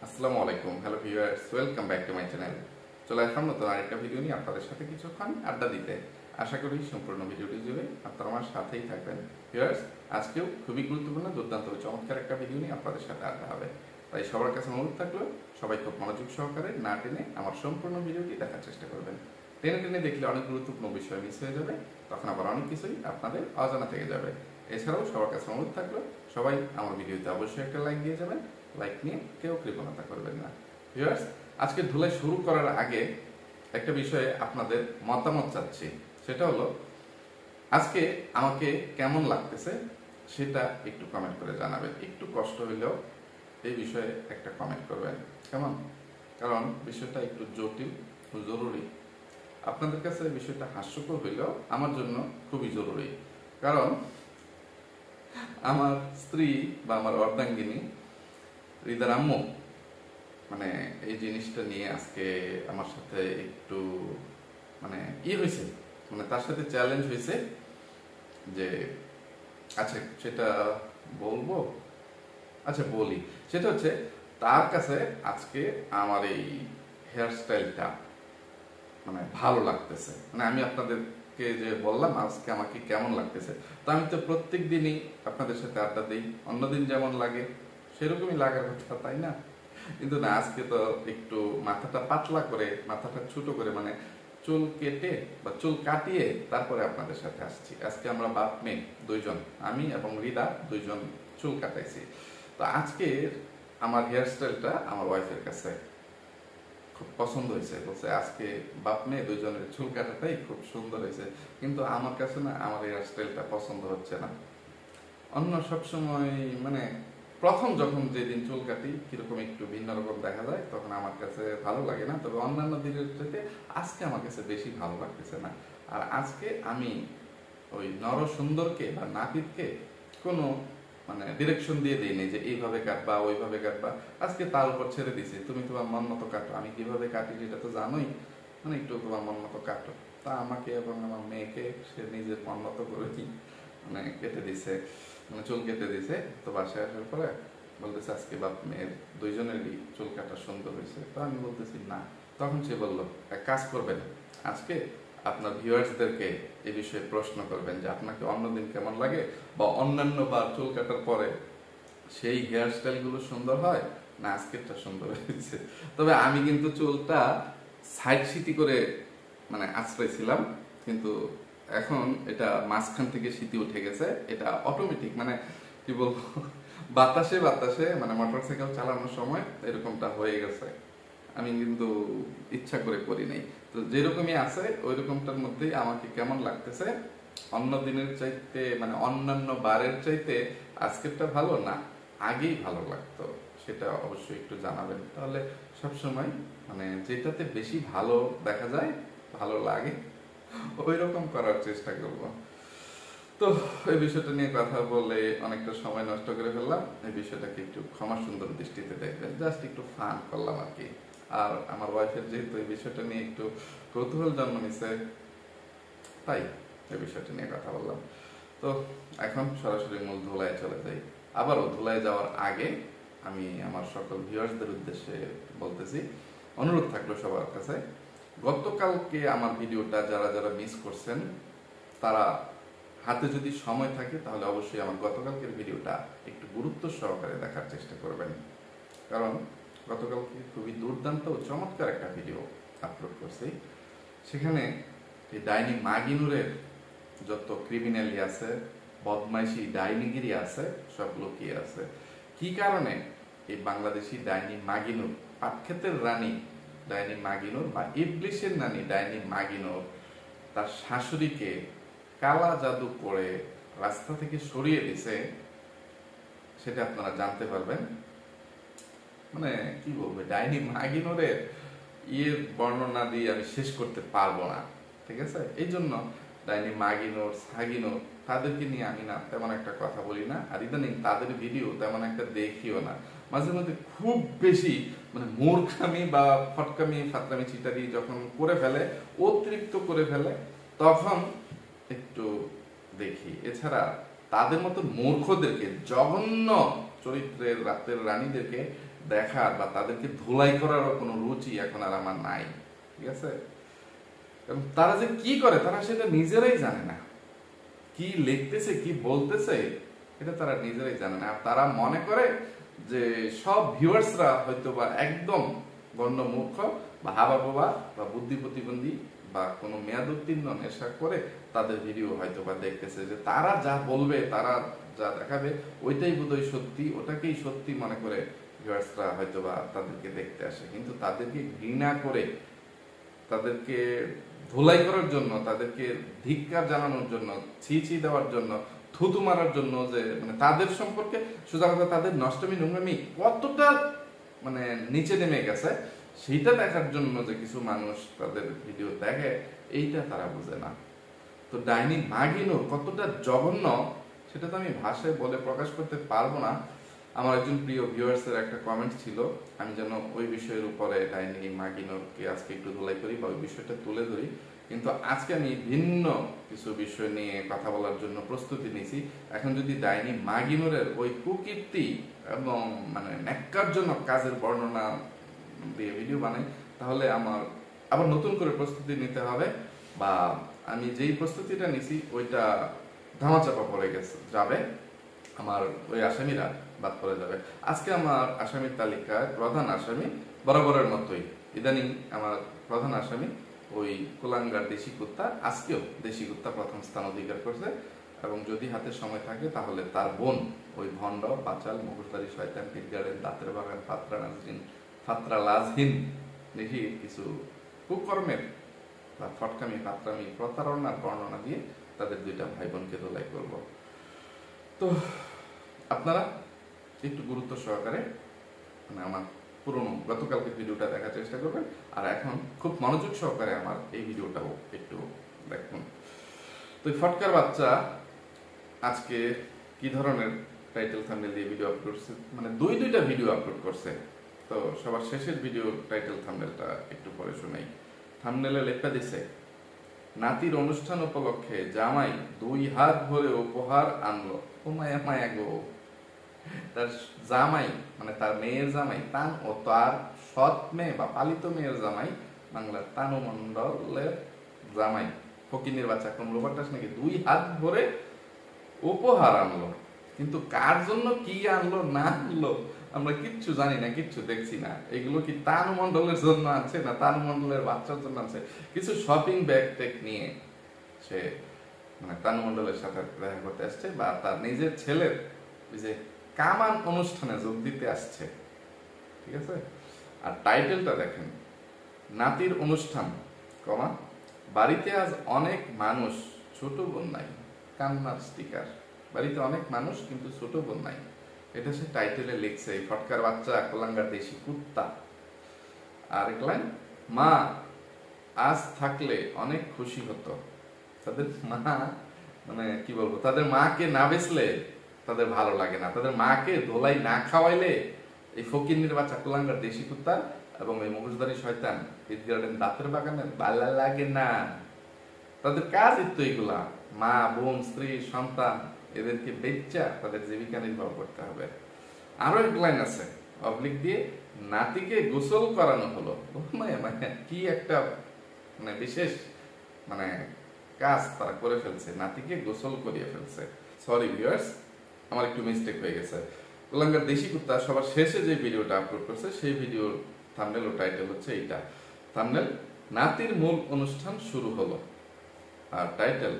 আসসালামু আলাইকুম, hello viewers, welcome back to my channel. চলে আসলাম নতুন আরেকটা ভিডিও নিয়ে আপনাদের সাথে কিছুক্ষণ আড্ডা দিতে। আশা করি সম্পূর্ণ ভিডিওটি জুড়ে আপনারা আমার সাথেই থাকবেন। ভিউয়ার্স, আজকেও খুবই গুরুত্বপূর্ণ, দুর্দান্ত চমৎকার একটা ভিডিও নিয়ে আপনাদের সাথে আড্ডা হবে। তাই সবার কাছে অনুরোধ থাকলো, সবাই খুব মনোযোগ সহকারে না টেনে আমার সম্পূর্ণ ভিডিওটি দেখার চেষ্টা করবেন। টেনে টেনে দেখলে অনেক গুরুত্বপূর্ণ বিষয় মিস হয়ে যাবে, তখন আবার অনেক কিছুই আপনাদের অজানা থেকে যাবে। এছাড়াও সবার কাছে অনুরোধ থাকলো, সবাই আমার ভিডিওতে অবশ্যই একটা লাইক দিয়ে যাবেন। লাইক নিয়ে কেউ কৃপণতা করবেন না। ভিউয়ার্স, আজকে ধুলাই শুরু করার আগে একটা বিষয়ে আপনাদের মতামত চাচ্ছি। সেটা হলো, আজকে আমাকে কেমন লাগতেছে সেটা একটু কমেন্ট করে জানাবেন। একটু কষ্ট হইলেও এই বিষয়ে একটা কমেন্ট করবেন, কেমন? কারণ বিষয়টা একটু জটিল ও জরুরি। আপনাদের কাছে বিষয়টা হাস্যকর হইলেও আমার জন্য খুবই জরুরি। কারণ আমার স্ত্রী বা আমার অর্ধাঙ্গিনী রিদার আম্মু মানে এই জিনিসটা নিয়ে আজকে আমার সাথে একটু মানে হয়েছে, মানে তার সাথে চ্যালেঞ্জ হয়েছে যে আচ্ছা সেটা বলবো, আচ্ছা বলি। সেটা হচ্ছে, তার কাছে আজকে আমার এই হেয়ার স্টাইলটা মানে ভালো লাগতেছে। মানে আমি আপনাদেরকে যে বললাম আজকে আমাকে কেমন লাগতেছে, তো আমি তো প্রত্যেক দিনই আপনাদের সাথে আড্ডা দিই, অন্যদিন যেমন লাগে সেরকমই লাগার কথা, তাই না? কিন্তু না, আজকে তো একটু মাথাটা পাতলা করে, মাথাটা ছোট করে, মানে চুল কেটে বা চুল কাটিয়ে তারপরে আপনাদের সাথে আসছি। আজকে আমরা বাপ মেয়ে দুইজন, আমি এবং রিদা দুইজন চুল কাটাইছি। তো আজকে আমার হেয়ার স্টাইলটা আমার ওয়াইফের কাছে খুব পছন্দ হয়েছে। বলছে আজকে বাপ মেয়ে দুইজনের চুল কাটাটাই খুব সুন্দর হয়েছে, কিন্তু আমার কাছে না, আমার হেয়ার স্টাইলটা পছন্দ হচ্ছে না। অন্য সবসময় মানে প্রথম যখন যেদিন চুল কাটি কিরকম একটু ভিন্ন রকম দেখা যায়, তখন আমার কাছে ভালো লাগে না। তবে অন্যান্য দিনের থেকে আজকে আমার কাছে বেশি ভালো লাগতেছে না। আর আজকে আমি ওই নরসুন্দরকে বা নাপিতকে কোনো মানে ডিরেকশন দিয়ে দিইনি যে এইভাবে কাটবা ওইভাবে কাটবা। আজকে তার উপর ছেড়ে দিছি, তুমি তোমার মন মতো কাটো, আমি কিভাবে কাটি সেটা তো জানোই, মানে একটু তোমার মন মতো কাটো। তা আমাকে এবং আমার মেয়েকে সে নিজের মন মতো করে মানে কেটে দিছে, মানে চুল কেটে দিছে। তো বাসায় আসার পরে বলতেছে আজকে বাপ মেয়ের দুইজনেরই চুল কাটা সুন্দর হয়েছে। তো আমি বলতেছি না। তখন সে বললো, এক কাজ করবেন, আজকে আপনার ভিউয়ার্সদেরকে এই বিষয়ে প্রশ্ন করবেন যে আপনাকে অন্যদিন কেমন লাগে, বা অন্যান্য বার চুল কাটার পরে সেই হেয়ার স্টাইলগুলো সুন্দর হয় না আজকেরটা সুন্দর হয়েছে। তবে আমি কিন্তু চুলটা সাইড সিটি করে মানে আঁচড়াইছিলাম, কিন্তু এখন এটা মাঝখান থেকে সিটি উঠে গেছে। এটা অটোমেটিক, মানে কি বলবো, বাতাসে বাতাসে মানে মোটরসাইকেল চালানোর সময় এরকমটা হয়ে গেছে। আমি কিন্তু ইচ্ছা করে করি নাই। তো যেরকমই আছে ওই রকমটার মধ্যেই আমাকে কেমন লাগতেছে, অন্য দিনের চাইতে মানে অন্যান্য বারের চাইতে আজকেরটা ভালো না আগেই ভালো লাগতো, সেটা অবশ্যই একটু জানাবেন। তাহলে সবসময় মানে যেটাতে বেশি ভালো দেখা যায়, ভালো লাগে, ওই রকম করার চেষ্টা করব। তো এই বিষয়টা নিয়ে কথা বলে অনেকটা সময় নষ্ট করে ফেললাম। এই বিষয়টাকে একটু ক্ষমা সুন্দর দৃষ্টিতে দেখবেন, জাস্ট একটু ফান করলাম আর কি। আর আমার ওয়াইফের যেহেতু এই বিষয়টা নিয়ে একটু কৌতূহল জন্ম নিছে, তাই এই বিষয়টা নিয়ে কথা বললাম। তো এখন সরাসরি মূল ধুলায় চলে যাই। আবারও ধুলায় যাওয়ার আগে আমি আমার সকল ভিউয়ার্সদের উদ্দেশ্যে বলতেছি, অনুরোধ থাকলো সবার কাছে, গতকালকে আমার ভিডিওটা যারা যারা মিস করছেন তারা হাতে যদি সময় থাকে তাহলে অবশ্যই আমার গতকালকের ভিডিওটা একটু গুরুত্ব সহকারে দেখার চেষ্টা করবেন। কারণ গতকালকে খুবই দুর্দান্ত ও চমৎকার একটা ভিডিও আপলোড করছি। সেখানে এই ডাইনি মাগিনুরের যত ক্রিমিনালি আছে, বদমাইশি ডাইনিগিরি আছে, সব লুকিয়ে আছে। কি কারণে এই বাংলাদেশি ডাইনি মাগিনুর, পাটক্ষেতের রানী ডাইনি মাগিনুর বা ইবলিশের নানি ডাইনি মাগিনুর তার শাশুড়িকে কালা জাদু করে রাস্তা থেকে সরিয়ে দিছে, সেটা আপনারা জানতে পারবেন। মানে কি বলবে, ডাইনি মাগিনুরের বর্ণনা দিয়ে আমি শেষ করতে পারবো না, ঠিক আছে? এই জন্য ডাইনি মাগিনুর সাগিনুর তাদেরকে নিয়ে আমি না তেমন একটা কথা বলি না, আর ইদানিং তাদের ভিডিও তেমন একটা দেখিও না। মাঝে মধ্যে খুব বেশি মানে মূর্খামি বা ফটকামি ফাতরামি চিটারি যখন করে ফেলে, অতিরিক্ত করে ফেলে, তখন একটু দেখি। এছাড়া তাদের মতো মূর্খদেরকে, জঘন্য চরিত্রের রাতের রানীদেরকে দেখার বা তাদেরকে ধুলাই করারও কোনো রুচি এখন আর আমার নাই, ঠিক আছে? এবং তারা যে কি করে তারা সেটা নিজেরাই জানে না, কি লিখতেছে কি বলতেছে এটা তারা নিজেরাই জানে না। আর তারা মনে করে যে সব ভিউয়ার্সরা হয়তো বা একদম গণ্য মূর্খ বা হাবাগোবা বা বুদ্ধি প্রতিবন্ধী বা কোনো মেয়াদ উত্তীর্ণ নেশা করে তাদের ভিডিও হয়তো বা দেখতেছে, যে তারা যা বলবে তারা যা দেখাবে ওইটাই বোধহয় সত্যি, ওটাকেই সত্যি মনে করে ভিউয়ার্সরা হয়তো বা তাদেরকে দেখতে আসে। কিন্তু তাদেরকে ঘৃণা করে, তাদেরকে ধোলাই করার জন্য, তাদেরকে ধিক্কার জানানোর জন্য, ছি ছি দেওয়ার জন্য, থুতু মারার জন্য, যে মানে তাদের সম্পর্কে সোজা কথা তাদের নষ্টমী নোংরামি কতটা মানে নিচে নেমে গেছে সেইটা দেখার জন্য যে কিছু মানুষ তাদের ভিডিও দেখে, এইটা তারা বুঝে না। তো ডাইনি মাগিনুর কতটা জঘন্য সেটা তো আমি ভাষায় বলে প্রকাশ করতে পারবো না। আমার একজন প্রিয় ভিউয়ার্সের একটা কমেন্ট ছিল, আমি যেন ওই বিষয়ের উপরে ডাইনি মাগিনুরকে আজকে একটু ধুলাই করি বা ওই বিষয়টা তুলে ধরি। কিন্তু আজকে আমি ভিন্ন কিছু বিষয় নিয়ে কথা বলার জন্য প্রস্তুতি নিয়েছি। এখন যদি ডাইনি মাগিনুরের ওই কুকীর্তি এবং মানে ন্যাক্কারজনক কাজের বর্ণনা দিয়ে ভিডিও বানাই, তাহলে আমার আবার নতুন করে প্রস্তুতি নিতে হবে, বা আমি যেই প্রস্তুতিটা নিছি ওইটা ধামাচাপা পড়ে যাবে, আমার ওই আসামিরা বাদ পড়ে যাবে। আজকে আমার আসামির তালিকায় প্রধান আসামি বরাবরের মতোই, ইদানিং আমার প্রধান আসামি ওই কুলাঙ্গার দেশি কুত্তা, আজকেও দেশি কুত্তা প্রথম স্থান অধিকার করছে। এবং যদি হাতে সময় থাকে তাহলে তার বোন ওই ভণ্ড বাচাল মুখোশধারী শয়তান পীরগার্ডেন দাঁতের বাগান ফাত্রা লাজহীন দেখি কিছু কুকর্মের বা ফটকামি ফাত্রামি প্রতারণার বর্ণনা দিয়ে তাদের দুইটা ভাই বোনকে ধোলাই করব। তো আপনারা একটু গুরুত্ব সহকারে মানে আমার পুরনো গতকালকে ভিডিওটা দেখার চেষ্টা করবেন, আর এখন খুব মনোযোগ সহকারে আমার এই ভিডিওটাও একটু দেখুন। তো এই ফটকার বাচ্চা আজকে কি ধরনের টাইটেল থাম্বনেল দিয়ে ভিডিও আপলোড করছে, মানে দুইটা ভিডিও আপলোড করছে। তো সবার শেষের ভিডিও টাইটেল থাম্বনেলটা একটু পরে শোনাই। থাম্বনেলে লেখা দিছে, নাতির অনুষ্ঠান উপলক্ষে জামাই 2 হাত ভরে উপহার আনলো। ও মায়া মায়া গো, তার জামাই মানে তার মেয়ের জামাই তান ও তার সৎ মেয়ে বা পালিত মেয়ের জামাই বাংলার তানু মণ্ডলের জামাই ফকিনের বাচ্চা কমলোবাটাস নাকি 2 হাত ভরে উপহার আনলো। কিন্তু কার জন্য কি আনলো না আনলো আমরা কিচ্ছু জানি না, কিচ্ছু দেখছি না। এগুলো কি তানু মণ্ডলের জন্য আনছে না তানু মণ্ডলের বাচ্চার জন্য আনছে? কিছু শপিং ব্যাগ টেক নিয়ে সে মানে তানু মণ্ডলের সাথে দেখা করতে আসছে, বা তার নিজের ছেলের যে কামান অনুষ্ঠানে যোগ দিতে আসছে, ঠিক আছে? আর টাইটেলটা দেখেন, নাতির অনুষ্ঠান কমা বাড়িতে আজ অনেক মানুষ ছোট বোন নাই, কান্নার স্টিকার, বাড়িতে অনেক মানুষ কিন্তু ছোট বোন নাই, এটা সে টাইটেলে লিখছে। এই ফটকার বাচ্চা কোলাঙ্গার দেশি কুত্তা। আর লাইন, মা আজ থাকলে অনেক খুশি হতো। তাদের মা মানে কি বলবো, তাদের মাকে না বেচলে তাদের ভালো লাগে না, তাদের মাকে ধোলাই না খাওয়াইলে এই ফকিন্নির বাচ্চা কোলাঙ্গার দেশি কুত্তা এবং এই মুখোশধারী শয়তান পীরগার্ডেন দাঁতের বাগানের ভালো লাগে না। তাদের কাজ তো এগুলা, মা বোন স্ত্রী সন্তান এদেরকে বেচ্চা তাদের জীবিকা নির্বাহ করতে হবে। আরো এক লাইন আছে অবলিক দিয়ে, নাতিকে গোসল করানো হলো। কি একটা মানে বিশেষ মানে কাজ তারা করে ফেলছে, নাতিকে গোসল করিয়ে ফেলছে। সরি ভিউয়ার্স, আমার একটু মিস্টেক হয়ে গেছে। কোলাঙ্গার দেশি কুত্তা সবার শেষে যে ভিডিওটা আপলোড করছে সেই ভিডিওর থাম্বনেল ও টাইটেল হচ্ছে এইটা। থাম্বনেল, নাতির মূল অনুষ্ঠান শুরু হলো। আর টাইটেল,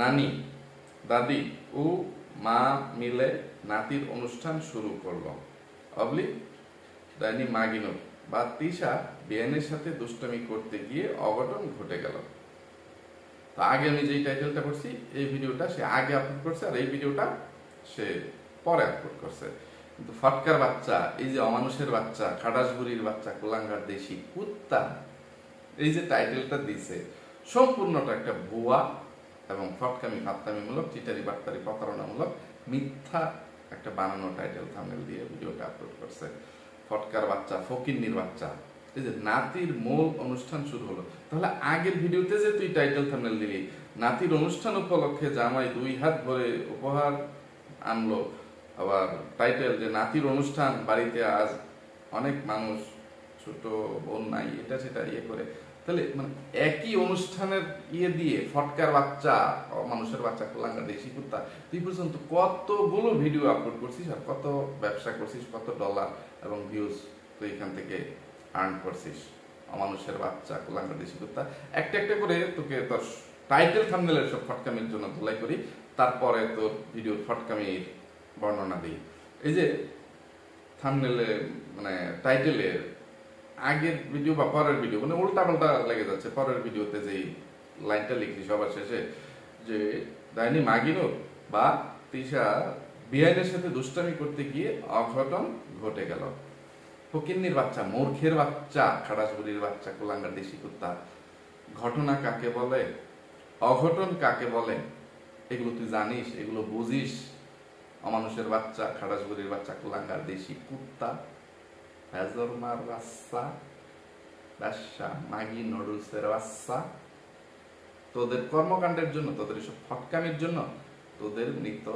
নানি দাদি ও মা মিলে নাতির অনুষ্ঠান শুরু করলো। অবলিক ডাইনি মাগিনুর বা তিশা বিয়ানের সাথে দুষ্টামি করতে গিয়ে অঘটন ঘটে গেল। তো আগে আমি যেই টাইটেলটা করছি এই ভিডিওটা সে আগে আপলোড করছে, আর এই ভিডিওটা সে পরে আপলোড করছে। কিন্তু ফটকার বাচ্চা, এই যে অমানুষের বাচ্চা, খাটাসবুড়ির বাচ্চা, কোলাঙ্গার দেশি কুত্তা, এই যে টাইটেলটা দিছে সম্পূর্ণটা একটা ভুয়া এবং ফটকামি ফাত্তামিমূলক, চিটারি বাট্টারি প্রতারণামূলক মিথ্যা একটা বানানো টাইটেল থাম্বনেল দিয়ে ভিডিওটা আপলোড করছে। ফটকার বাচ্চা, ফকিন্নির বাচ্চা, এই যে নাতির মূল অনুষ্ঠান শুরু হলো। তাহলে আগের ভিডিওতে যে তুই টাইটেল থাম্বনেল দিলি, নাতির অনুষ্ঠান উপলক্ষে জামাই 2 হাত ভরে উপহার আনলো, আবার টাইটেল যে নাতির অনুষ্ঠান বাড়িতে আজ অনেক মানুষ ছোট বোন নাই এটা সেটা ইয়ে করে, তাহলে মানে একই অনুষ্ঠানের ইয়ে দিয়ে ফটকার বাচ্চা, মানুষের বাচ্চা, কুলাঙ্গা, দেশি কুত্তা, তুই পর্যন্ত কতগুলো ভিডিও আপলোড করছিস আর কত ব্যবসা করছিস, কত ডলার এবং ভিউজ তুই এখান থেকে আর্ন করছিস। অমানুষের বাচ্চা, কুলাঙ্গা, দেশি কুত্তা, একটা একটা করে তোকে তোর টাইটেল থাম্বনেলের সব ফটকামির জন্য ধুলাই করি, তারপরে তোর ভিডিওর ফটকামির বর্ণনা দিই। এই যে থাম্বনেলে মানে টাইটেলে আগের ভিডিও বা পরের ভিডিও মানে উল্টা পাল্টা লেগে যাচ্ছে। পরের ভিডিওতে যেই লাইনটা লিখলি সবার শেষে যে ডাইনি মাগিনুর বা তিশা বিআইনের সাথে দুষ্টামি করতে গিয়ে অঘটন ঘটে গেল। ফকিন্নির বাচ্চা, মূর্খের বাচ্চা, খাড়াসবুড়ির বাচ্চা, কুলাঙ্গার দেশি কুত্তা, ঘটনা কাকে বলে, অঘটন কাকে বলে, এগুলো তুই জানিস, এগুলো বুঝিস? অমানুষের বাচ্চা, খাড়াসবুড়ির বাচ্চা, কুলাঙ্গার দেশি কুত্তা, ভেজরমার বাচ্চা, ব্যবসা মাগি নুডলসের বাচ্চা, তোদের কর্মকাণ্ডের জন্য, তোদের এসব ফটকামির জন্য তোদের মৃত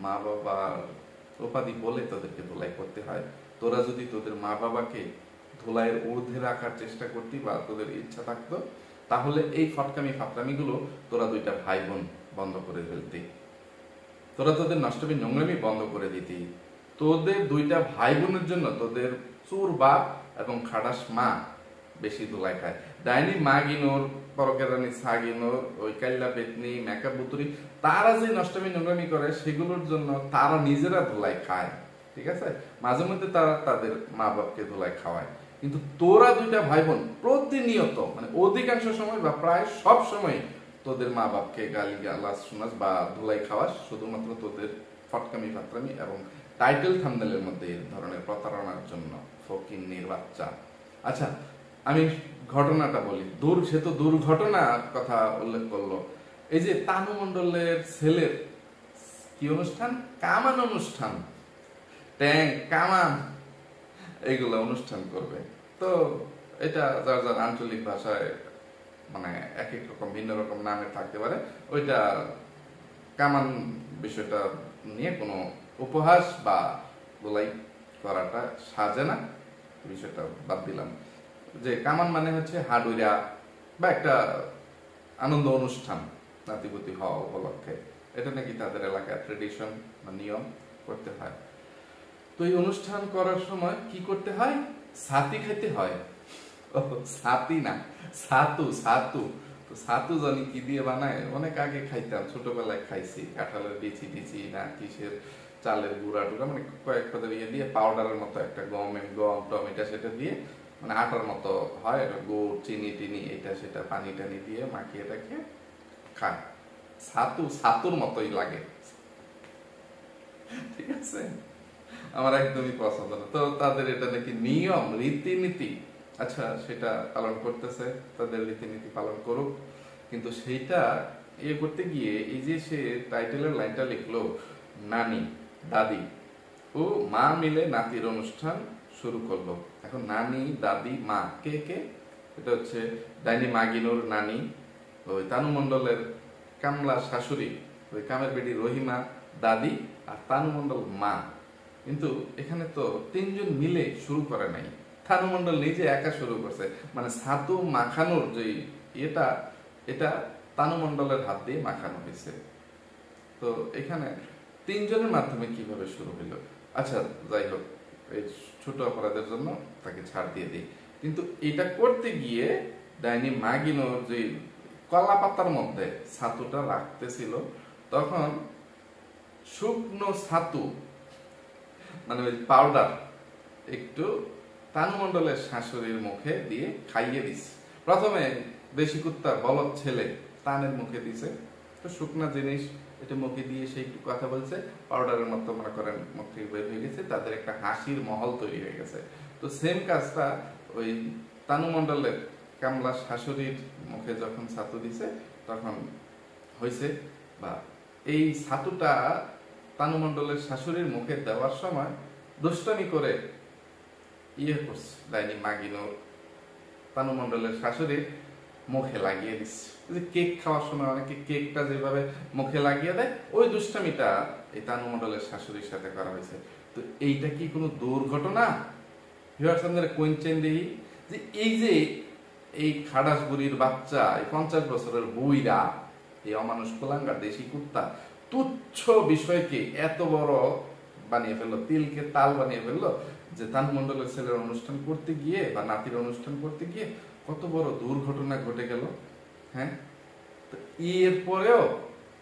মা বাবার উপাধি বলে তোদেরকে ধুলাই করতে হয়। তোরা যদি তোদের মা বাবাকে ধুলাইয়ের ঊর্ধ্বে রাখার চেষ্টা করতি বা তোদের ইচ্ছা থাকতো, তাহলে এই ফটকামি ফাটকামিগুলো তোরা দুইটা ভাই বোন বন্ধ করে ফেলতি, তোরা তোদের নষ্টমী নোংরামি বন্ধ করে দিতি। তোদের দুইটা ভাই বোনের জন্য তোদের চোর বাপ এবং খাটাস মা বেশি ধুলাই খায়। ডাইনি মাগিনোর, পরকেরানি সাগিনোর, ওই কাল্লা পেতনি, মেকআপ বুতুরি, তারা যে নষ্টমী নোংরামি করে সেগুলোর জন্য তারা নিজেরা ধুলাই খায়, ঠিক আছে? মাঝে মধ্যে তারা তাদের মা বাপকে ধুলাই খাওয়ায়, কিন্তু তোরা দুইটা ভাই বোন প্রতিনিয়ত মানে অধিকাংশ সময় বা প্রায় সব সময় তোদের মা বাপকে গালি গালাজ শোনাস বা ধুলাই খাওয়াস শুধুমাত্র তোদের ফটকামি ফাটকামি এবং টাইটেল থাম্বনেলের মধ্যে এই ধরনের প্রতারণার জন্য। ফকিন্নির বাচ্চা। আচ্ছা, আমি ঘটনাটা বলি। সে তো দুর্ঘটনার কথা উল্লেখ করলো। এই যে তানু মণ্ডলের ছেলের কি অনুষ্ঠান, কামান অনুষ্ঠান, ট্যাঙ্ক কামান এইগুলো অনুষ্ঠান করবে। তো এটা যার যার আঞ্চলিক ভাষায় মানে এক এক রকম ভিন্ন রকম নামে থাকতে পারে। ওইটা কামান বিষয়টা নিয়ে কোনো উপহাস বা গোলাই করাটা সাজে না, বিষয়টা বাদ দিলাম। যে কামান মানে হচ্ছে হাডুইরা বা একটা আনন্দ অনুষ্ঠান নাতিপুতি হওয়া উপলক্ষে, এটা নাকি তাদের এলাকার ট্রেডিশন বা নিয়ম করতে হয়। তো এই অনুষ্ঠান করার সময় কি করতে হয়? ছাতি খেতে হয়। ছাতি না, ছাতু। ছাতু তো ছাতু জানি কি দিয়ে বানায়, অনেক আগে খাইতাম, ছোটবেলায় খাইছি। কাঁঠালের বিচি টিচি না কিসের চালের গুঁড়া টুড়া মানে কয়েক পদের ইয়ে দিয়ে পাউডারের মতো একটা গম টম এটা সেটা দিয়ে মানে আটার মতো হয়, গুড় চিনি টিনি এটা সেটা পানি টানি দিয়ে মাখিয়ে টাকে খায়। ছাতু ছাতুর মতোই লাগে, ঠিক আছে? আমার একদমই পছন্দ না। তো তাদের এটা নাকি নিয়ম রীতিনীতি। আচ্ছা, সেটা পালন করতেছে, তাদের রীতিনীতি পালন করুক, কিন্তু সেইটা ইয়ে করতে গিয়ে এই যে সে টাইটেলের লাইনটা লিখলো, নানি দাদি ও মা মিলে নাতির অনুষ্ঠান শুরু করলো। এখন নানি দাদি মা কে কে? এটা হচ্ছে ডাইনি মাগিনুর নানি, ওই তানু মণ্ডলের কামলা শাশুড়ি, ওই কামের বেটি রহিমা দাদি, আর তানু মণ্ডল মা। কিন্তু এখানে তো তিনজন মিলে শুরু করে নাই, তানু মণ্ডল নিজে একা শুরু করছে। মানে ছাতু মাখানোর যে এটা তানু মণ্ডলের হাত দিয়ে মাখানো হয়েছে। তো এখানে তিনজনের মাধ্যমে কিভাবে শুরু হইল? আচ্ছা, যাই হোক, এই ছোট অপরাধের জন্য তাকে ছাড় দিয়ে দিই। কিন্তু এটা করতে গিয়ে ডাইনি মাগিনোর যে কলা পাতার মধ্যে ছাতুটা রাখতেছিল, তখন শুকনো ছাতু মানে ওই পাউডার একটু তানু মণ্ডলের শাশুড়ির মুখে দিয়ে খাইয়ে দিছে। প্রথমে দেশি কুত্তার বলদ ছেলে তানের মুখে দিছে, তো শুকনা জিনিস এটা মুখে দিয়ে সে একটু কথা বলছে, পাউডারের মতো মনে করেন মুখ থেকে বের হয়ে গেছে, তাদের একটা হাসির মহল তৈরি হয়ে গেছে। তো সেম কাজটা ওই তানু মণ্ডলের কামলা শাশুড়ির মুখে যখন ছাতু দিছে তখন হয়েছে। বা এই ছাতুটা তানু মণ্ডলের শাশুড়ির মুখে দেওয়ার সময় দুষ্টামি করে ইয়ে করছে ডাইনি মাগিনুর তানু মণ্ডলের শাশুড়ির মুখে লাগিয়ে দিচ্ছে। যে কেক খাওয়ার সময় অনেকে কেকটা যেভাবে মুখে লাগিয়ে দেয়, ওই দুষ্টামিটা এই তানু মণ্ডলের শাশুড়ির সাথে করা হয়েছে। তো এইটা কি কোনো দুর্ঘটনা ভিউয়ার্স আপনারা কোয়েনচেন দেই যে এই যে এই খাড়াস বুড়ির বাচ্চা, এই 50 বছরের বুইরা, এই অমানুষ কুলাঙ্গার দেশি কুত্তা তুচ্ছ বিষয়কে এত বড় বানিয়ে ফেললো, তিলকে তাল বানিয়ে ফেললো, যে তানু মণ্ডলের ছেলের অনুষ্ঠান করতে গিয়ে বা নাতির অনুষ্ঠান করতে গিয়ে কত বড় দুর্ঘটনা ঘটে গেল। হ্যাঁ, তো এর পরেও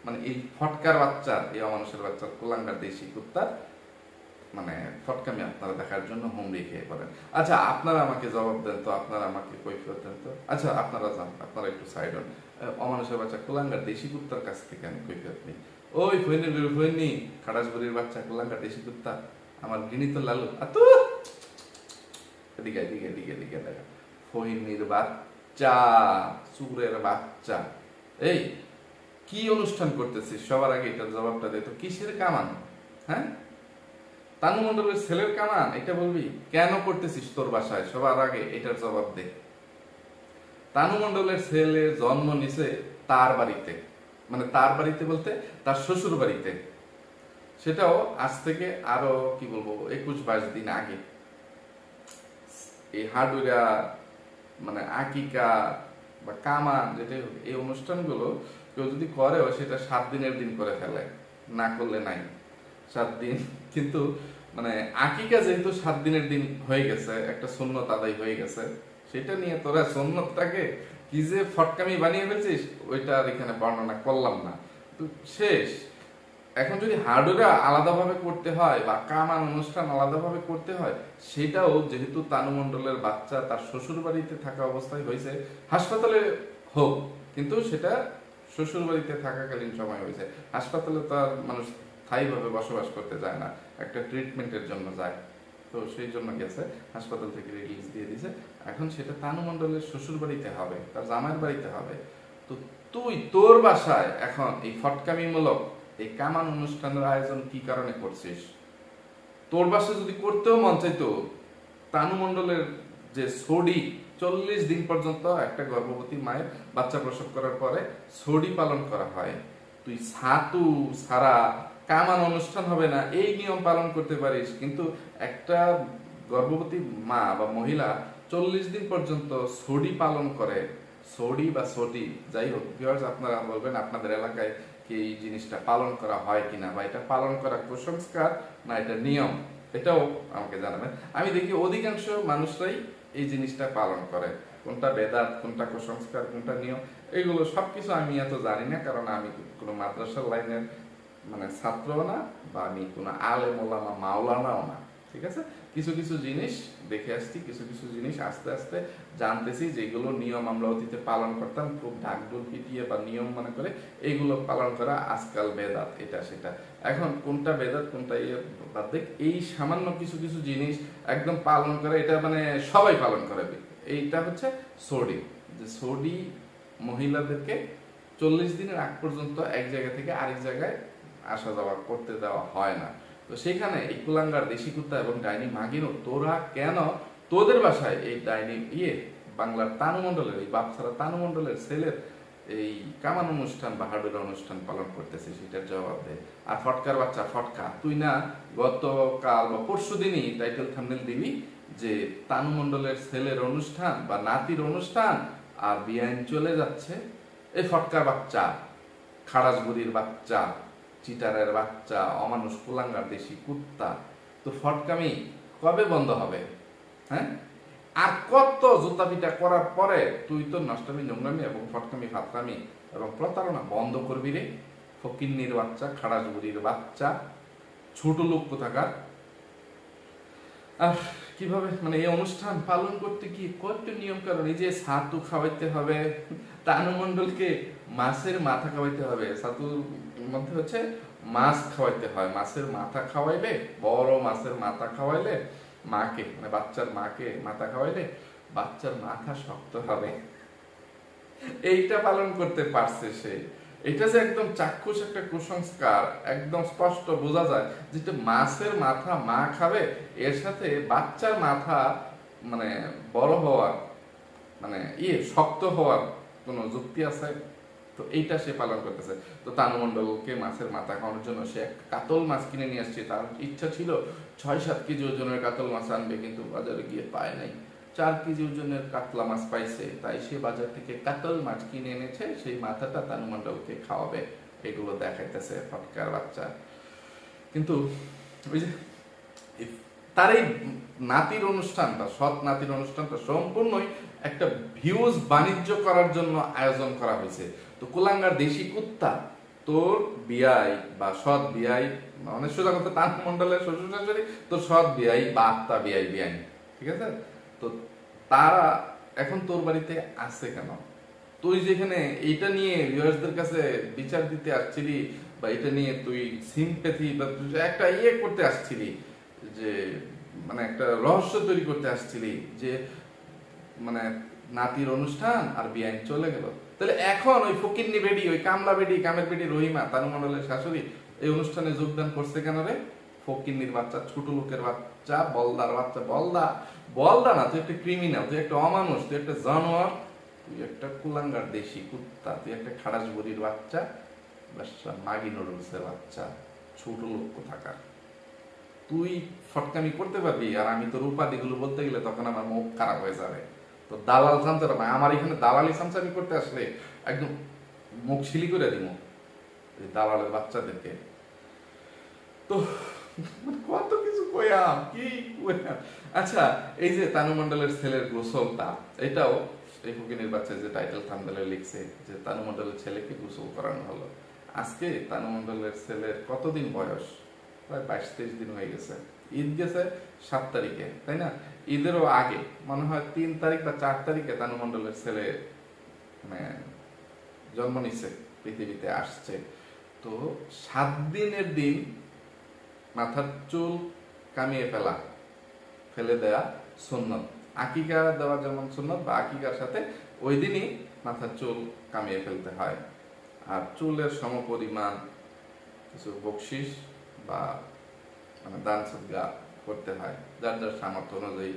মানে এই ফটকার বাচ্চার, এই অমানুষের বাচ্চার, কুলাঙ্গার দেশি কুত্তার মানে ফটকামি আপনারা দেখার জন্য হুমড়ি খেয়ে পড়েন। আচ্ছা আপনারা আমাকে জবাব দেন তো, আপনারা আমাকে কৈফিয়ত দেন তো। আচ্ছা আপনারা যান, আপনারা একটু সাইড হন। অমানুষের বাচ্চা কুলাঙ্গার দেশি কুত্তার কাছ থেকে আমি কৈফিয়ত নেই। ওই ফৈনি খাড়াসবুড়ির বাচ্চা কুলাঙ্গার দেশি কুত্তা, আমার গৃহীত লালু আতু এদিকে এদিকে এদিকে এদিকে দেখা, ফহিনীর বাচ্চা, চুরের বাচ্চা, এই কি অনুষ্ঠান করতেছিস? সবার আগে এটার জবাবটা দে তো, কিসের কামান? হ্যাঁ, তানু মণ্ডলের ছেলের কামান এটা বলবি? কেন করতেছিস তোর বাসায়? সবার আগে এটার জবাব দে। তানু মণ্ডলের ছেলে জন্ম নিছে তার বাড়িতে, মানে তার বাড়িতে বলতে তার শ্বশুর বাড়িতে, সেটাও আজ থেকে আরো কি বলবো 21-22 দিন আগে। এই হাডুরা মানে আকিকা বা কামান যেটা, এই অনুষ্ঠানগুলো কেউ যদি করেও সেটা 7 দিনের দিন করে ফেলে, না করলে নাই 7 দিন। কিন্তু মানে আকিকা যেহেতু 7 দিনের দিন হয়ে গেছে, একটা সুন্নত আদায় হয়ে গেছে, সেটা নিয়ে তোরা সুন্নতটাকে কি যে ফটকামি বানিয়ে ফেলছিস ওইটা আর এখানে বর্ণনা করলাম না, তো শেষ। এখন যদি হাডুরা আলাদাভাবে করতে হয় বা কামান অনুষ্ঠান আলাদাভাবে করতে হয়, সেটাও যেহেতু তানু মণ্ডলের বাচ্চা তার শ্বশুর বাড়িতে থাকা অবস্থায় হয়েছে, হাসপাতালে হোক কিন্তু সেটা শ্বশুর বাড়িতে থাকাকালীন সময় হয়েছে। হাসপাতালে তো আর মানুষ স্থায়ীভাবে বসবাস করতে যায় না, একটা ট্রিটমেন্টের জন্য যায়, তো সেই জন্য গেছে, হাসপাতাল থেকে রিলিজ দিয়ে দিছে। এখন সেটা তানু মণ্ডলের শ্বশুর বাড়িতে হবে, তার জামাইয়ের বাড়িতে হবে। তো তুই তোর বাসায় এখন এই ফটকামিমূলক এই কামান অনুষ্ঠানের আয়োজন কি কারণে করছিস? তোর বাসায় যদি করতেও মন চাইতো, তানু মণ্ডলের যে ছড়ি 40 দিন পর্যন্ত একটা গর্ভবতী মায়ের বাচ্চা প্রসব করার পরে ছড়ি পালন করা হয়, তুই ছাতু ছাড়া কামান অনুষ্ঠান হবে না এই নিয়ম পালন করতে পারিস, কিন্তু একটা গর্ভবতী মা বা মহিলা 40 দিন পর্যন্ত ছড়ি পালন করে, ছড়ি বা ছটি যাই হোক, ভিউয়ার্স আপনারা বলবেন আপনাদের এলাকায় কি এই জিনিসটা পালন করা হয় কিনা, বা এটা পালন করা কুসংস্কার না এটা নিয়ম, এটাও আমাকে জানাবেন। আমি দেখি অধিকাংশ মানুষরাই এই জিনিসটা পালন করে, কোনটা বেদাত, কোনটা কুসংস্কার, কোনটা নিয়ম, এগুলো সবকিছু আমি এত জানি না, কারণ আমি কোনো মাদ্রাসার লাইনের মানে ছাত্রও না, বা আমি কোনো আলেম ওলামা মাওলানাও না, ঠিক আছে। কিছু কিছু জিনিস দেখে আসছি, কিছু কিছু জিনিস আস্তে আস্তে জানতেছি, যেগুলো নিয়ম আমরা অতীতে পালন করতাম খুব ঢাকঢোল পিটিয়ে বা নিয়ম মনে করে, এইগুলো পালন করা আজকাল বেদাত, এটা সেটা। এখন কোনটা বেদাত কোনটা ইয়ে বাদ দেখ, এই সামান্য কিছু কিছু জিনিস একদম পালন করে, এটা মানে সবাই পালন করে। এইটা হচ্ছে সৌডি, যে সৌডি মহিলাদেরকে 40 দিনের আগ পর্যন্ত এক জায়গা থেকে আরেক জায়গায় আসা যাওয়া করতে দেওয়া হয় না। তো সেখানে এই কুলাঙ্গার দেশি কুত্তা এবং ডাইনি মাগিনো, তোরা কেন তোদের বাসায় এই ডাইনি বাংলার তানু মণ্ডলের, এই বাপসারা তানু মণ্ডলের ছেলের এই কামান অনুষ্ঠান বা হাডুরা অনুষ্ঠান পালন করতেছিস, সেটার জবাব দে। আর ফটকার বাচ্চা ফটকা, তুই না গতকাল বা পরশু দিনই টাইটেল থাম্বনেল দিবি যে তানু মণ্ডলের ছেলের অনুষ্ঠান বা নাতির অনুষ্ঠান আর বিয়াইন চলে যাচ্ছে, এই ফটকার বাচ্চা, খাড়াসবুড়ির বাচ্চা, চিটারের বাচ্চা, অমানুষ কুলাঙ্গার দেশি কুত্তা, তো ফটকামি কবে বন্ধ হবে? হ্যাঁ, আর কত জুতা পিটা করার পরে তুই তো নষ্টামি, নোংরামি এবং ফটকামি ফাতকামি এবং প্রতারণা বন্ধ করবি রে? ফকিন্নির বাচ্চা, খাড়াসবুড়ির বাচ্চা, ছোট লোক কোথাকার। আর কিভাবে মানে এই অনুষ্ঠান পালন করতে কি কত নিয়ম কারণ, এই যে ছাতু খাওয়াইতে হবে, তানু মণ্ডলকে মাছের মাথা খাওয়াইতে হবে, ছাতুর মধ্যে হচ্ছে মাছ খাওয়াইতে হয়, মাছের মাথা খাওয়াইলে, বড় মাছের মাথা খাওয়াইলে মাকে মানে বাচ্চার মাকে মাথা খাওয়াইলে বাচ্চার মাথা শক্ত হবে, এইটা পালন করতে পারছে সে। এটা যে একদম চাক্ষুষ একটা কুসংস্কার, একদম স্পষ্ট বোঝা যায় যেটা মাছের মাথা মা খাবে, এর সাথে বাচ্চার মাথা মানে বড় হওয়ার মানে শক্ত হওয়ার কোনো যুক্তি আছে? তো এইটা সে পালন করতেছে। তো তানু মণ্ডলকে মাছের মাথা খাওয়ানোর জন্য সে এক কাতল মাছ কিনে নিয়ে আসছে। তার ইচ্ছা ছিল 6-7 কেজি ওজনের কাতল মাছ আনবে, কিন্তু বাজারে গিয়ে পায় নাই। 4 কেজি ওজনের কাতলা মাছ পাইছে, তাই সে বাজার থেকে কাতল মাছ কিনে এনেছে, সেই মাথাটা তানু মণ্ডলকে খাওয়াবে। এগুলো দেখাইতেছে ফটকার বাচ্চা। কিন্তু ওই যে তার এই নাতির অনুষ্ঠানটা, সৎ নাতির অনুষ্ঠানটা সম্পূর্ণই একটা ভিউজ বাণিজ্য করার জন্য আয়োজন করা হয়েছে। তো কুলাঙ্গার দেশি কুত্তা, তোর বিয়াই বা সৎ বিয়াই, অনেক সোজা কথা, তানু মণ্ডলের শ্বশুর শাশুড়ি তোর সৎ বিয়াই বা আত্মা বিয়াই বিয়াই, ঠিক আছে? তো তারা এখন তোর বাড়িতে আসছে কেন? তুই যেখানে এইটা নিয়ে ভিউয়ার্সদের কাছে বিচার দিতে আসছিলি, বা এটা নিয়ে তুই সিম্প্যাথি বা একটা ইয়ে করতে আসছিলি, যে মানে একটা রহস্য তৈরি করতে আসছিলি, যে মানে নাতির অনুষ্ঠান আর বিয়ান চলে গেল, তাহলে এখন ওই ফকিন্নি বেডি, ওই কামলা বেডি, কামের বেডি রহিমা, তানু মণ্ডলের শাশুড়ি, এই অনুষ্ঠানে যোগদান করছে কেন রে? ফকিন্নির বাচ্চা, ছোট লোকের বাচ্চা, বলদার বাচ্চা। বলদা না, তুই একটা ক্রিমিনাল, তুই একটা অমানুষ, তুই একটা জানোয়ার, তুই একটা কুলাঙ্গার দেশি কুত্তা, তুই একটা খাড়াস বুড়ির বাচ্চা, মাগি নুডলসের বাচ্চা, ছোট লোক কোথাকার। তুই ফটকামি করতে পারবি, আর আমি তোর উপাধিগুলো বলতে গেলে তখন আমার মুখ খারাপ হয়ে যাবে। তো দালাল চামচারা, আমার এখানে দালালি চামচামি করতে আসলে একদম মুখ শিলি করে দিব দালালের বাচ্চাদেরকে। তো কত কিছু কইয়াম, কি কইয়াম। আচ্ছা, এই যে তানু মণ্ডলের ছেলের গোসলটা, এটাও এই ফকিনের বাচ্চা যে টাইটেল থাম্বনেলে লিখছে যে তানু মণ্ডলের ছেলেকে গোসল করানো হলো। আজকে তানু মণ্ডলের ছেলের কতদিন বয়স? প্রায় 22-23 দিন হয়ে গেছে। ঈদ গেছে 7 তারিখে, তাই না? ঈদেরও আগে মনে হয় 3 তারিখ বা 4 তারিখে তানু মণ্ডলের ছেলে মানে জন্ম নিচ্ছে, পৃথিবীতে আসছে। তো 7 দিনের দিন মাথার চুল কামিয়ে ফেলে দেয়া সুন্নত। আকিকা দেওয়া যেমন সুন্নত, বা আকিকার সাথে ওই দিনই মাথার চুল কামিয়ে ফেলতে হয়। আর চুলের সমপরিমাণ কিছু বকশিস বা মানে দান সদকা করতে হয়, যার যার সামর্থ্য অনুযায়ী।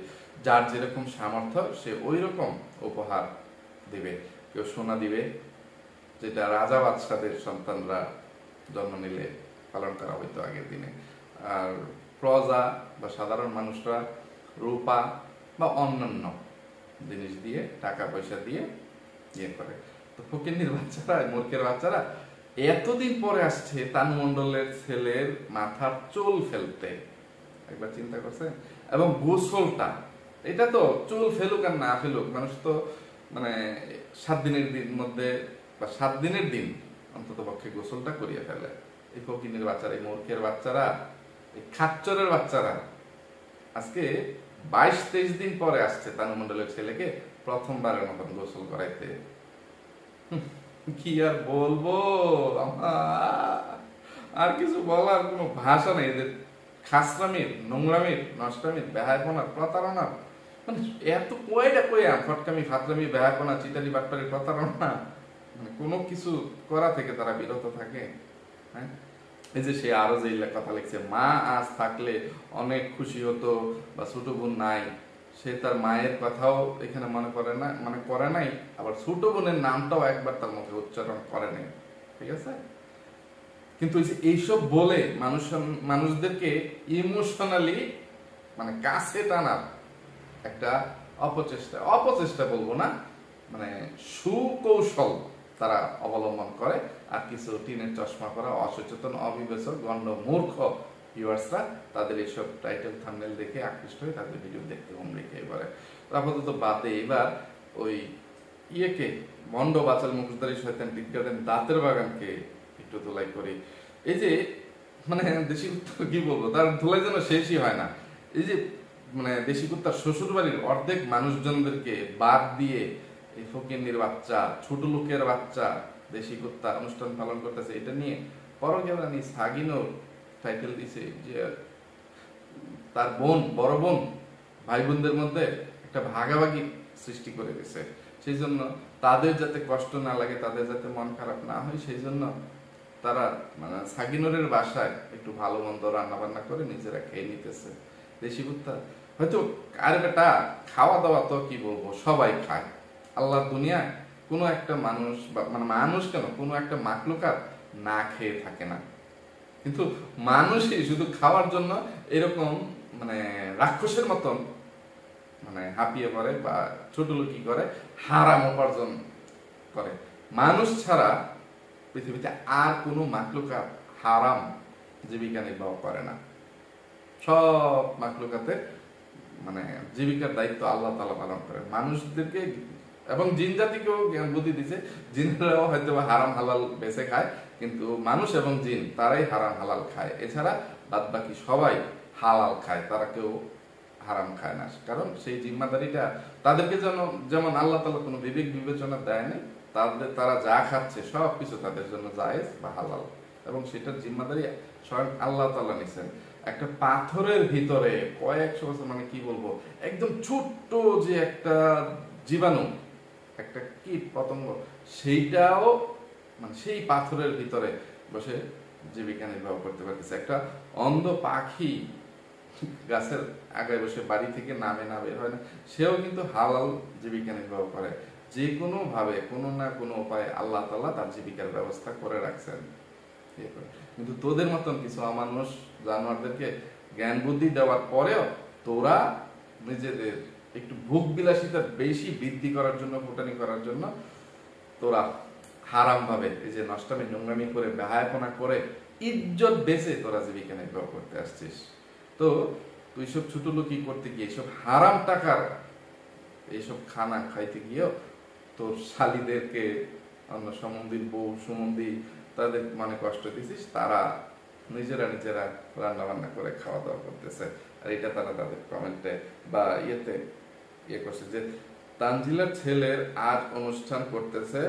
যার যেরকম সামর্থ্য সে ওই রকম উপহার দিবে। কেউ সোনা দিবে, যেটা রাজা বাদশাদের সন্তানরা জন্ম নিলে পালন করা হইতো আগের দিনে। আর প্রজা বা সাধারণ মানুষরা রূপা বা অন্যান্য জিনিস দিয়ে, টাকা পয়সা দিয়ে ইয়ে করে। তো ফকিন্নির বাচ্চারা, মূর্খের বাচ্চারা এতদিন পরে আসছে তানু মণ্ডলের ছেলের মাথার চুল ফেলতে। একবার চিন্তা করছে? এবং গোসলটা, এটা তো চুল ফেলুক আর না ফেলুক, মানুষ তো মানে 7 দিনের দিন মধ্যে বা 7 দিনের দিন অন্তত পক্ষে গোসলটা করিয়ে ফেলে। এই ফকিন্নির বাচ্চারা, এই মূর্খের বাচ্চারা, এই খাচ্চরের বাচ্চারা আজকে 22-23 দিন পরে আসছে তানু মণ্ডলের ছেলেকে প্রথমবারের মতন গোসল করাইতে। কি আর বলবো, আর কিছু বলার কোনো ভাষা নেই। এদের খাসরামির, নোংরামির, নষ্টামির, বেহায়পনার, প্রতারণার, মানে এত কয়টা কইয়া ফটকামি, ফাতরামি, বেহায়পনা, চিটারি, বাটপারি, প্রতারণা, মানে কোনো কিছু করা থেকে তারা বিরত থাকে। হ্যাঁ, এই যে সে আরো যে কথা লিখছে, মা আজ থাকলে অনেক খুশি হতো, বা ছোট বোন নাই, সে তার মায়ের কথাও এখানে মনে করে নাই, আবার ছোট বোনের নামটাও একবার তার মুখে উচ্চারণ করে নাই, ঠিক আছে? কিন্তু এইসব বলে মানুষদেরকে ইমোশনালি মানে কাছে টানার একটা অপচেষ্টা বলবো না, মানে সুকৌশল তারা অবলম্বন করে। আর কিছু টিনের চশমা করা অসচেতন, অবিবেচক, গণ্ড মূর্খ ভিউয়ার্সরা তাদের এইসব টাইটেল থাম্বনেল দেখে আকৃষ্ট হয়ে তাদের ভিডিও দেখতে হুমড়িকে এবারে আপাতত বাদে। এবার ওই ইয়েকে, মন্ড বাচাল মুখোশধারী শয়তান টিটকারেন দাঁতের বাগানকে একটু ধুলাই করি। এই যে মানে দেশি কুত্তা, কি বলবো, তার ধুলাই যেন শেষই হয় না। এই যে মানে দেশি কুত্তার শ্বশুর বাড়ির অর্ধেক মানুষজনদেরকে বাদ দিয়ে এই ফকিন্নির বাচ্চা, ছোট লোকের বাচ্চা দেশি কুত্তা অনুষ্ঠান পালন করতেছে। এটা নিয়ে পরগেরানি সাগিনো টাইটেল দিছে যে তার বড় বোন ভাই বোনদের মধ্যে একটা ভাগাভাগি সৃষ্টি করে দিছে। সেই জন্য তাদের যাতে কষ্ট না লাগে, তাদের যাতে মন খারাপ না হয়, সেই জন্য তারা মানে সাগিনোরের বাসায় একটু ভালো মন্দ রান্না বান্না করে নিজেরা খেয়ে নিতেছে। দেশি কুত্তা হয়তো, আর বেটা খাওয়া দাওয়া তো কি বলবো, সবাই খায়। আল্লাহ দুনিয়ায় কোনো একটা মানুষ বা মানে মানুষ কেন, কোনো একটা মাকলুকাত না খেয়ে থাকে না, কিন্তু মানুষই শুধু খাওয়ার জন্য এরকম মানে রাক্ষসের মতন মানে হাঁপিয়ে পড়ে বা ছোটলোকি করে, হারাম উপার্জন করে। মানুষ ছাড়া পৃথিবীতে আর কোনো মাকলুকাত হারাম জীবিকা নির্বাহ করে না। সব মাকলুকাতে মানে জীবিকার দায়িত্ব আল্লাহ তাআলা পালন করে। মানুষদেরকে এবং জিন জাতিকেও জ্ঞান বুদ্ধি দিছে, জিনরাও হয়তো হারাম হালাল বেছে খায়, কিন্তু মানুষ এবং জিন তারাই হারাম হালাল খায়, এছাড়া বাদ বাকি সবাই হালাল খায়, তারা কেউ হারাম খায় না। কারণ সেই জিম্মাদারিটা তাদেরকে যেমন আল্লাহ তাআলা কোনো বিবেক বিবেচনা দেয় না, তারা যা খাচ্ছে সব কিছু তাদের জন্য জায়েজ বা হালাল, এবং সেটার জিম্মাদারি স্বয়ং আল্লাহ তাআলা নিছেন। একটা পাথরের ভিতরে কয়েকশো বছর মানে কি বলবো, একদম ছোট্ট যে একটা জীবাণু, একটা কীট পতঙ্গ, সেইটাও মানে সেই পাথরের ভিতরে বসে জীবিকা নির্বাহ করতে পারতেছে। একটা অন্ধ পাখি গাছের আগায় বসে বাড়ি থেকে নামে না বের হয় না, সেও কিন্তু হালাল জীবিকা নির্বাহ করে। যে কোনো ভাবে কোনো না কোনো উপায়ে আল্লাহ তাআলা তার জীবিকার ব্যবস্থা করে রাখছেন। কিন্তু তোদের মতন কিছু অমানুষ জানোয়ারদেরকে জ্ঞান বুদ্ধি দেওয়ার পরেও তোরা নিজেদের একটু ভোগ বিলাসিতা বেশি বৃদ্ধি করার জন্য, ফুটানি করার জন্য তোরা হারাম ভাবে এই যে নষ্টামি নোংরামি করে বেহায়াপনা করে ইজ্জত বেঁচে তোরা জীবিকা নির্বাহ করতে আসছিস। তো তুই সব ছোট লোকই করতে গিয়ে সব হারাম টাকার এইসব খানা খাইতে গিয়েও তোর শালীদেরকে, অন্য সম্বন্ধীর বউ সম্বন্ধী তাদের মানে কষ্ট দিছিস, তারা নিজেরা রান্না বান্না করে খাওয়া দাওয়া করতেছে। আর এটা তারা তাদের কমেন্টে বা ইয়েতে করছে যে তানজিলার ছেলের আজ অনুষ্ঠান করতেছে,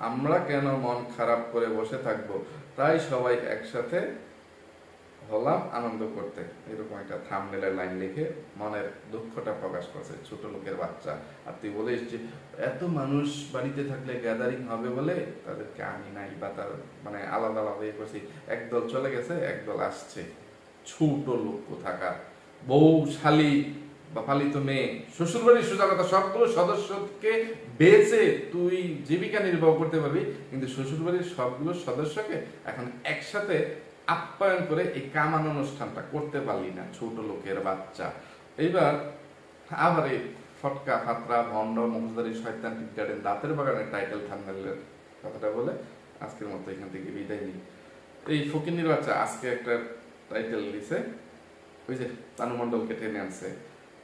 আমরা কেন মন খারাপ করে বসে থাকবো, তাই সবাই একসাথে হলাম আনন্দ করতে, এরকম একটা থাম্বনেলের লাইন লিখে মনের দুঃখটা প্রকাশ করছে ছোট লোকের বাচ্চা। আর তুই বলিস যে এত মানুষ বাড়িতে থাকলে গ্যাদারিং হবে বলে তাদেরকে আনি নাই বা তার মানে আলাদা আলাদা ইয়ে করছি, একদল চলে গেছে একদল আসছে। ছোট লোক থাকা বউ শালী বা পালিত মেয়ে শ্বশুর বাড়ির সোজা কথা সবগুলো সদস্যকে বেঁচে তুই জীবিকা নির্বাহ করতে পারবি, কিন্তু শ্বশুর বাড়ির সবগুলো সদস্যকে এখন একসাথে আপ্যায়ন করে এই কামান অনুষ্ঠানটা করতে পারলি না, ছোট লোকের বাচ্চা। এইবার আবার এই ফটকা ফাতরা ভণ্ড মুখদারি শয়তান গার্ডেন দাঁতের বাগানের টাইটেল থাম্বনেলের কথাটা বলে আজকের মতো এখান থেকে বিদায় নিই। এই ফকিন্নির বাচ্চা আজকে একটা টাইটেল দিছে, ওই যে তানু মণ্ডলকে টেনে আনছে।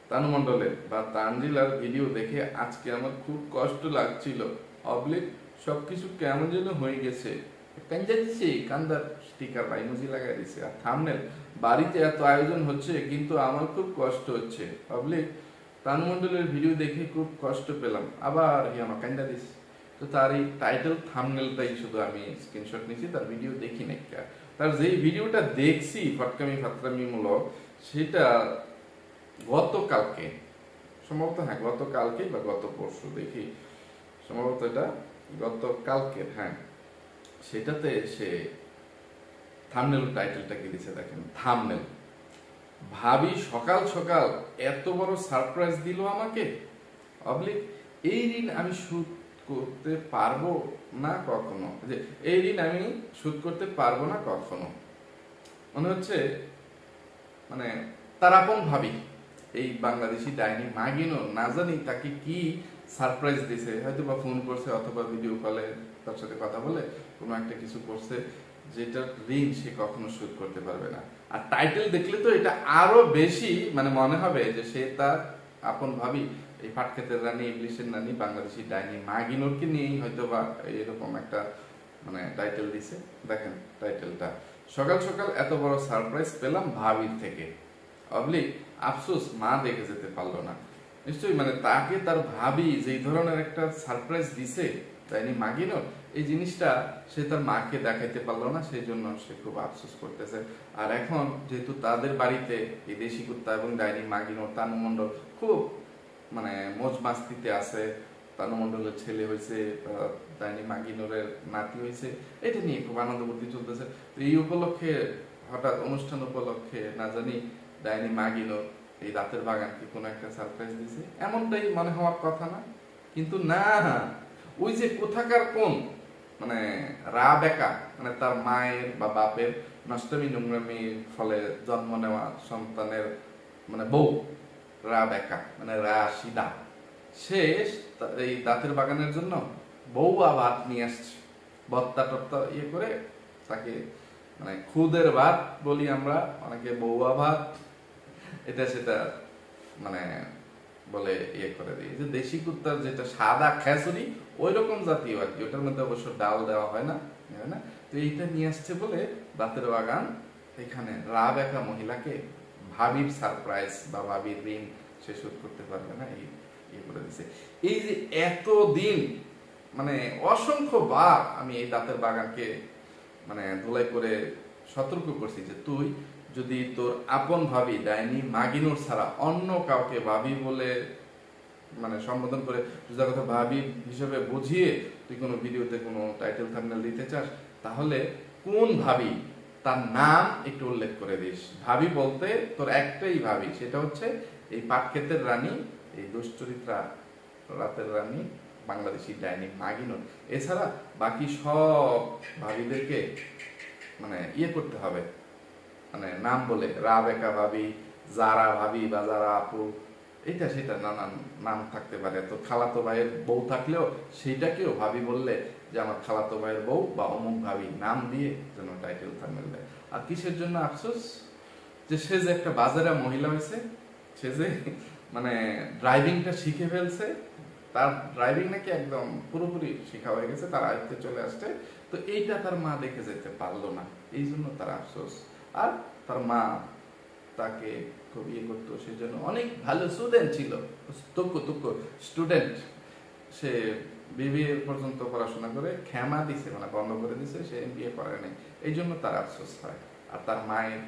তানু মণ্ডলের বা তানজিলার ভিডিও দেখে আজকে আমার খুব কষ্ট লাগছিল, অবলিক সবকিছু কেমন যেন হয়ে গেছে, কান্দার স্টিকার বা ইমোজি লাগাই দিছে। আর থাম্বনেল বাড়িতে এত আয়োজন হচ্ছে কিন্তু আমার খুব কষ্ট হচ্ছে, পাবলিক তানু মণ্ডলের ভিডিও দেখে খুব কষ্ট পেলাম, আবার আমার কান্দা দিস। তো তার এই টাইটেল থাম্বনেলটাই শুধু আমি স্ক্রিনশট নিয়েছি, তার ভিডিও দেখি নাই। তার যেই ভিডিওটা দেখছি ফটকামি ফাতরামি মূলক, সেটা গতকালকে সম্ভবত, হ্যাঁ গতকালকে বা গত পরশু দেখি, সম্ভবত এটা গতকালকে, হ্যাঁ সেটাতে সে থাম্বনেল টাইটেলটা কি দিছে দেখেন, থাম্বনেল ভাবি সকাল সকাল এত বড় সারপ্রাইজ দিল আমাকে, অবলিক এই ঋণ আমি শোধ করতে পারবো না কখনো, যে এই ঋণ আমি শোধ করতে পারবো না কখনো। মনে হচ্ছে মানে তার আপন ভাবি এই বাংলাদেশি ডাইনি মাগিনো না জানি তাকে কি সারপ্রাইজ দিছে, হয়তো বা ফোন করছে অথবা ভিডিও কলে তার সাথে কথা বলে কোনো একটা কিছু করছে, যেটা ঋণ সে কখনো শোধ করতে পারবে না। আর টাইটেল দেখলে তো এটা আরো বেশি মানে মনে হবে যে সে তার আপন ভাবি এই ফাটক্ষেতের রানী ইবলিশের রানী বাংলাদেশি ডাইনি মাগিনোরকে নিয়েই হয়তো বা এরকম একটা মানে টাইটেল দিছে। দেখেন টাইটেলটা, সকাল সকাল এত বড় সারপ্রাইজ পেলাম ভাবির থেকে, অবলিক আফসোস মা দেখে যেতে পারলো না। নিশ্চয়ই মানে তাকে তার ভাবি যেই ধরনের একটা সারপ্রাইজ দিছে ডাইনি মাগিনোর, এই জিনিসটা সে তার মাকে দেখাইতে পারলো না, সেই জন্য সে খুব আফসোস করতেছে। আর এখন যেহেতু তাদের বাড়িতে এই দেশি কুত্তা এবং ডাইনি মাগিনোর তানু মণ্ডল খুব মানে মজ মাস্তিতে আছে, তানু মণ্ডলের ছেলে হয়েছে, ডাইনি মাগিনোরের নাতি হয়েছে, এটা নিয়ে খুব আনন্দ ভর্তি চলতেছে। তো এই উপলক্ষে হঠাৎ অনুষ্ঠান উপলক্ষে না জানি ডাইনি মাগিনোর এই রাতের বাগানকে কোনো একটা সারপ্রাইজ দিছে, এমনটাই মনে হওয়ার কথা না? কিন্তু না, ওই যে কোথাকার কোন মানে রা বেকা, মানে তার মায়ের বা বাপের নষ্টমী নোংরামির ফলে জন্ম নেওয়া সন্তানের মানে বউ রা বেকা মানে রাশিদা, সে এই দাঁতের বাগানের জন্য বউয়া ভাত নিয়ে আসছে, বত্তা টত্তা ইয়ে করে তাকে মানে খুদের ভাত বলি আমরা, অনেকে বউয়া ভাত, এটা সেটা মানে বলে ইয়ে করে দিই। যে দেশি কুত্তার যেটা সাদা খেসুরি ওই রকম জাতীয় আর কি, ওটার মধ্যে অবশ্য ডাল দেওয়া হয় না, তো এইটা নিয়ে আসছে বলে দাঁতের বাগান এখানে রা বেকা মহিলাকে ভাবির সারপ্রাইজ বা ভাবির ঋণ সে শোধ করতে পারবে না, এই ইয়ে করে দিছে। এই যে এতদিন মানে অসংখ্য বার আমি এই দাঁতের বাগানকে মানে ধুলাই করে সতর্ক করছি যে তুই যদি তোর আপন ভাবি ডাইনি মাগিনুর ছাড়া অন্য কাউকে ভাবি বলে মানে সম্বোধন করে সোজা কথা ভাবি হিসেবে বুঝিয়ে তুই কোনো ভিডিওতে কোনো টাইটেল থাম্বনেল দিতে চাস, তাহলে কোন ভাবি তার নাম একটু উল্লেখ করে দিস। ভাবি বলতে তোর একটাই ভাবি, সেটা হচ্ছে এই পাটক্ষেতের রানী, এই দুশ্চরিত্রা রাতের রানী বাংলাদেশি ডাইনি মাগিনুর। এছাড়া বাকি সব ভাবিদেরকে মানে ইয়ে করতে হবে, মানে নাম বলে রা বেকা ভাবি, যারা ভাবি বা যারা আপু, এটা সেটা নানান নাম থাকতে পারে। তো খালাতো ভাইয়ের বউ থাকলেও সেইটাকেও ভাবি বললে যে আমার খালাতো ভাইয়ের বউ বা অমুক ভাবি নাম দিয়ে যেন টাইটেল থাম্বনেল দেয়। আর কিসের জন্য আফসোস, যে সে যে একটা বাজারে মহিলা হয়েছে, সে যে মানে ড্রাইভিংটা শিখে ফেলছে, তার ড্রাইভিং নাকি একদম পুরোপুরি শেখা হয়ে গেছে, তার আয়ত্তে চলে আসছে, তো এইটা তার মা দেখে যেতে পারলো না, এই জন্য তার আফসোস। আর তার মা তাকে খুব ইয়ে করতো, সেই জন্য অনেক ভালো স্টুডেন্ট ছিল, স্টুডেন্ট, সে বিবিএ পর্যন্ত পড়াশোনা করে ক্ষমা দিছে মানে বন্ধ করে দিছে, সে এমবিএ করে নাই, এই জন্য তার আফসোস হয়। আর তার মায়ের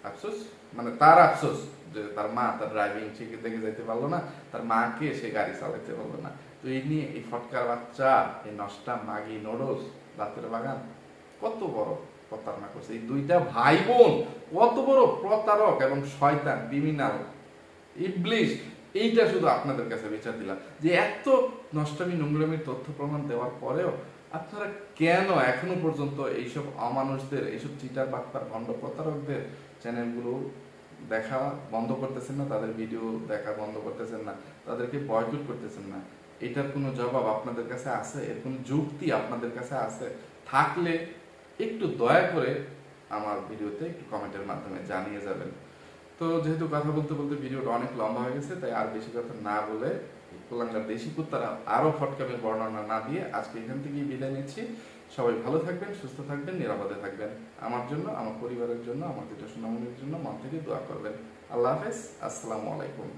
আফসোস মানে তার আফসোস যে তার মা তার ড্রাইভিং শিখে দেখে যেতে পারলো না, তার মাকে সে গাড়ি চালাতে পারলো না। তো এই নিয়ে এই ফটকার বাচ্চা, এই নষ্টা মাগি নোডলস দাঁতের বাগান কত বড় প্রতারণা করছে। এই দুইটা ভাই বোন কত বড় প্রতারক এবং শয়তান, ক্রিমিনাল, ইবলিশ। এইটা শুধু আপনাদের কাছে বিচার দিলাম যে এত নষ্টামি নোংরামির তথ্য প্রমাণ দেওয়ার পরেও আপনারা কেন এখনো পর্যন্ত এইসব অমানুষদের, এইসব চিটার বাটপার ভণ্ড প্রতারকদের চ্যানেলগুলো দেখা বন্ধ করতেছেন না, তাদের ভিডিও দেখা বন্ধ করতেছেন না, তাদেরকে বয়কট করতেছেন না। এটার কোনো জবাব আপনাদের কাছে আছে? এর কোনো যুক্তি আপনাদের কাছে আছে? থাকলে একটু দয়া করে আমার ভিডিওতে একটু কমেন্টের মাধ্যমে জানিয়ে যাবেন। তো যেহেতু কথা বলতে বলতে ভিডিওটা অনেক লম্বা হয়ে গেছে, তাই আর বেশি কথা না বলে কুলাঙ্গার দেশি কুত্তারা আরো ফটকামের বর্ণনা না দিয়ে আজকে এখান থেকেই বিদায় নিচ্ছি। সবাই ভালো থাকবেন, সুস্থ থাকবেন, নিরাপদে থাকবেন। আমার জন্য, আমার পরিবারের জন্য, আমার দুটো সোনামণির জন্য মন থেকে দোয়া করবেন। আল্লাহ হাফেজ, আসসালামু আলাইকুম।